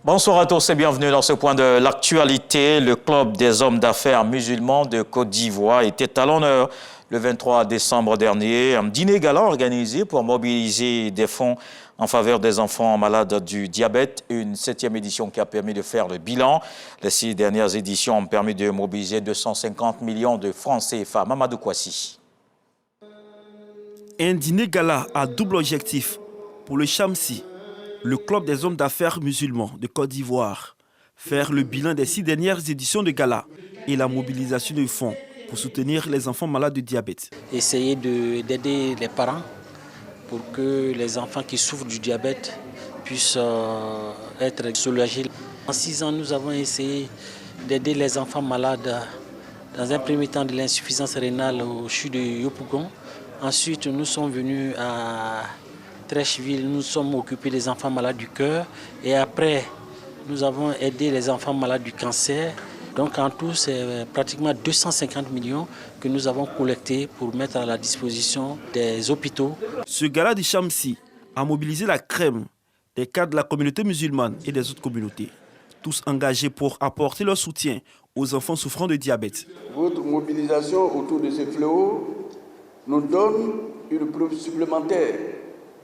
Bonsoir à tous et bienvenue dans ce point de l'actualité. Le club des hommes d'affaires musulmans de Côte d'Ivoire était à l'honneur le 23 décembre dernier. Un dîner gala organisé pour mobiliser des fonds en faveur des enfants malades du diabète. Une 7e édition qui a permis de faire le bilan. Les 6 dernières éditions ont permis de mobiliser 250 millions de francs CFA. Mamadou Kouassi. Un dîner gala à double objectif pour le Chamsi, le club des hommes d'affaires musulmans de Côte d'Ivoire, faire le bilan des 6 dernières éditions de gala et la mobilisation de fonds pour soutenir les enfants malades de diabète. Essayer d'aider les parents pour que les enfants qui souffrent du diabète puissent être soulagés. En 6 ans, nous avons essayé d'aider les enfants malades dans un premier temps de l'insuffisance rénale au CHU de Yopougon. Ensuite, nous sommes venus à Trècheville, nous sommes occupés des enfants malades du cœur et après, nous avons aidé les enfants malades du cancer. Donc en tout, c'est pratiquement 250 millions que nous avons collectés pour mettre à la disposition des hôpitaux. Ce gala du Chamsi a mobilisé la crème des cadres de la communauté musulmane et des autres communautés, tous engagés pour apporter leur soutien aux enfants souffrant de diabète. Votre mobilisation autour de ce fléau nous donne une preuve supplémentaire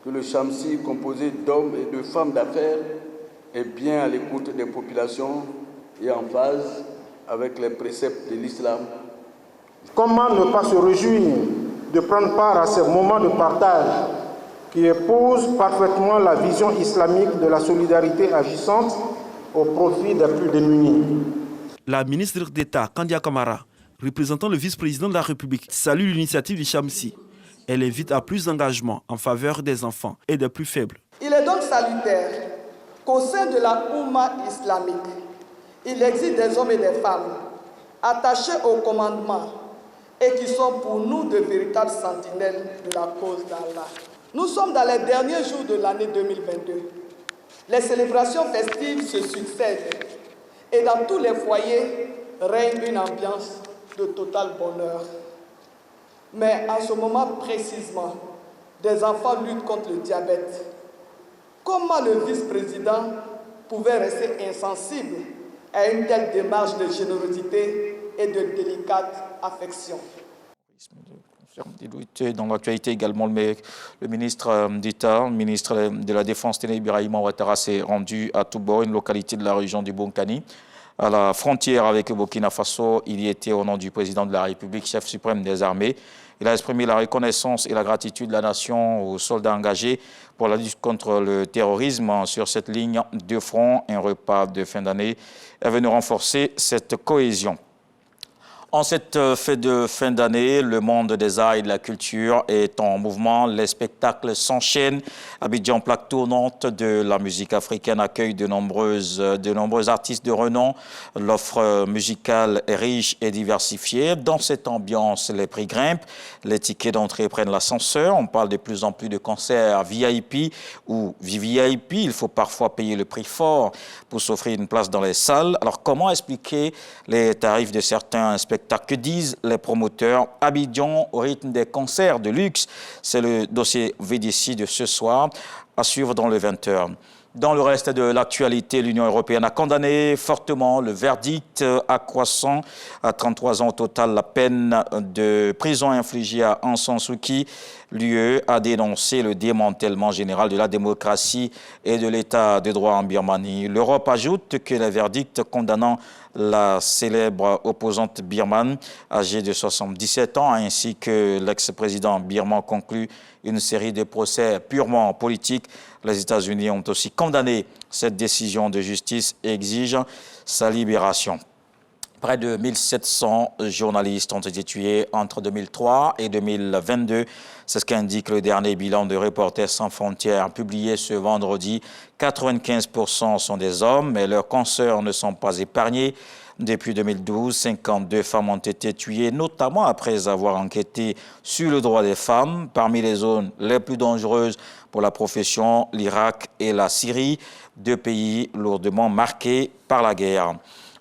que le Chamsi, composé d'hommes et de femmes d'affaires, est bien à l'écoute des populations et en phase avec les préceptes de l'islam. Comment ne pas se réjouir de prendre part à ces moments de partage qui épousent parfaitement la vision islamique de la solidarité agissante au profit des plus démunis. La ministre d'État, Kandia Kamara, représentant le vice-président de la République, salue l'initiative du Chamsi. Elle invite à plus d'engagement en faveur des enfants et des plus faibles. Il est donc salutaire qu'au sein de la Oumma islamique, il existe des hommes et des femmes attachés au commandement et qui sont pour nous de véritables sentinelles de la cause d'Allah. Nous sommes dans les derniers jours de l'année 2022. Les célébrations festives se succèdent et dans tous les foyers règne une ambiance de total bonheur. Mais en ce moment précisément, des enfants luttent contre le diabète. Comment le vice-président pouvait rester insensible à une telle démarche de générosité et de délicate affection? Dans l'actualité également, le ministre d'État, le ministre de la Défense, Téné Birahima Ouattara, s'est rendu à Toubo, une localité de la région du Bonkani, à la frontière avec le Burkina Faso. Il y était au nom du président de la République, chef suprême des armées. Il a exprimé la reconnaissance et la gratitude de la nation aux soldats engagés pour la lutte contre le terrorisme sur cette ligne de front. Un repas de fin d'année est venu renforcer cette cohésion. En cette fête de fin d'année, le monde des arts et de la culture est en mouvement. Les spectacles s'enchaînent. Abidjan, plaque tournante de la musique africaine, accueille de nombreux artistes de renom. L'offre musicale est riche et diversifiée. Dans cette ambiance, les prix grimpent. Les tickets d'entrée prennent l'ascenseur. On parle de plus en plus de concerts VIP ou VVIP. Il faut parfois payer le prix fort pour s'offrir une place dans les salles. Alors, comment expliquer les tarifs de certains spectacles? Que disent les promoteurs? Abidjan au rythme des concerts de luxe, c'est le dossier VDC de ce soir, à suivre dans le 20h. Dans le reste de l'actualité, l'Union européenne a condamné fortement le verdict accroissant à 33 ans au total la peine de prison infligée à Aung San Suu Kyi. L'UE a dénoncé le démantèlement général de la démocratie et de l'état de droit en Birmanie. L'Europe ajoute que les verdicts condamnant la célèbre opposante birmane, âgée de 77 ans, ainsi que l'ex-président birman conclut une série de procès purement politiques. Les États-Unis ont aussi condamné cette décision de justice et exigent sa libération. Près de 1700 journalistes ont été tués entre 2003 et 2022. C'est ce qu'indique le dernier bilan de Reporters sans frontières publié ce vendredi. 95% sont des hommes, mais leurs consoeurs ne sont pas épargnés. Depuis 2012, 52 femmes ont été tuées, notamment après avoir enquêté sur le droit des femmes. Parmi les zones les plus dangereuses pour la profession, l'Irak et la Syrie, 2 pays lourdement marqués par la guerre.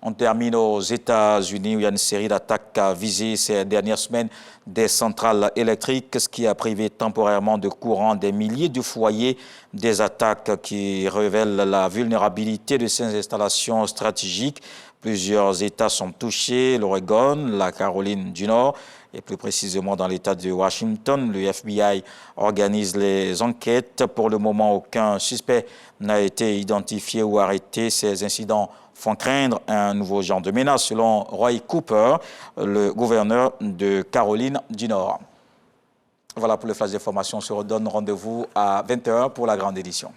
On termine aux États-Unis où il y a une série d'attaques visées ces dernières semaines des centrales électriques, ce qui a privé temporairement de courant des milliers de foyers. Des attaques qui révèlent la vulnérabilité de ces installations stratégiques. Plusieurs États sont touchés, l'Oregon, la Caroline du Nord et plus précisément dans l'État de Washington. Le FBI organise les enquêtes. Pour le moment, aucun suspect n'a été identifié ou arrêté. Ces incidents font craindre un nouveau genre de menace, selon Roy Cooper, le gouverneur de Caroline du Nord. Voilà pour le flash d'information. On se redonne rendez-vous à 20 h pour la grande édition.